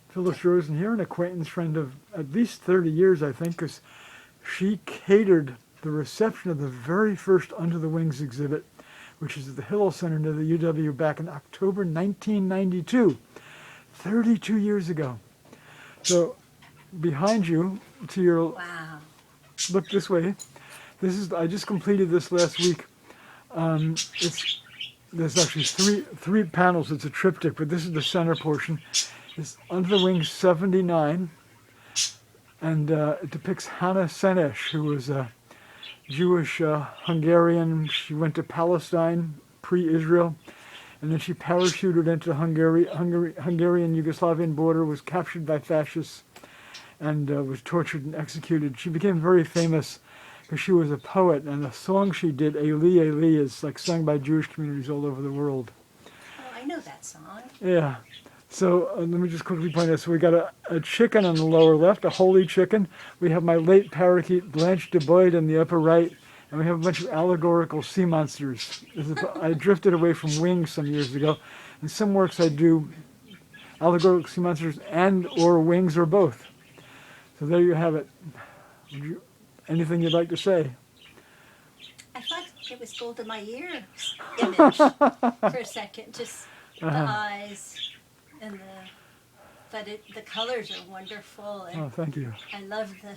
Phyllis Rosen here, an acquaintance friend of at least 30 years, I think, because she catered the reception of the very first Under the Wings exhibit, which is at the Hillel Center near the UW back in October 1992, 32 years ago. So behind you, to your Wow. look this way. This is I just completed this last week. There's actually three panels. It's a triptych, but this is the center portion. It's Under the Wings 79, and it depicts Hannah Senesh, who was a Jewish Hungarian. She went to Palestine pre-Israel, and then she parachuted into the Hungarian-Yugoslavian border, was captured by fascists, and was tortured and executed. She became very famous because she was a poet, and the song she did, Eli Eli, is like sung by Jewish communities all over the world. Oh, I know that song. Yeah. So let me just quickly point out. So we got a chicken on the lower left, a holy chicken. We have my late parakeet Blanche de Boyd in the upper right, and we have a bunch of allegorical sea monsters. I drifted away from wings some years ago. In some works I do allegorical sea monsters and or wings or both. So there you have it. Anything you'd like to say? I thought it was Gold in My Ear image for a second. Just the eyes and the colors are wonderful. And Oh, thank you. I love the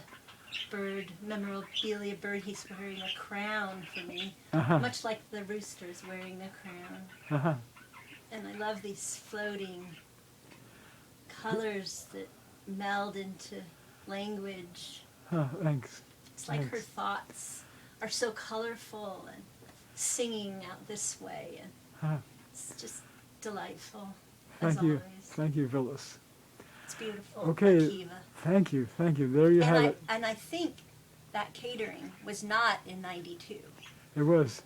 bird, memorabilia bird. He's wearing a crown for me, much like the rooster's wearing the crown. And I love these floating colors that meld into language. Oh, thanks. It's like her Thanks. thoughts are so colorful and singing out this way, and it's just delightful. As Thank you. always. Thank you, Phyllis. It's beautiful. Okay. Akiva. Thank you. Thank you. There you have it. And I think that catering was not in '92. It was.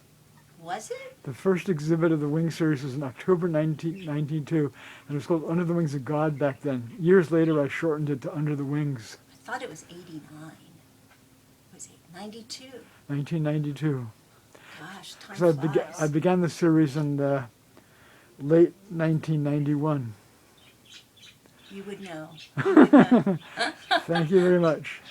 Was it? The first exhibit of the Wing series was in October 1992, and it was called Under the Wings of God back then. Years later, I shortened it to Under the Wings, I thought it was '89. Was it '92? 1992. Gosh, time Because flies. I began the series in late 1991. You would know. You would know. Thank you very much.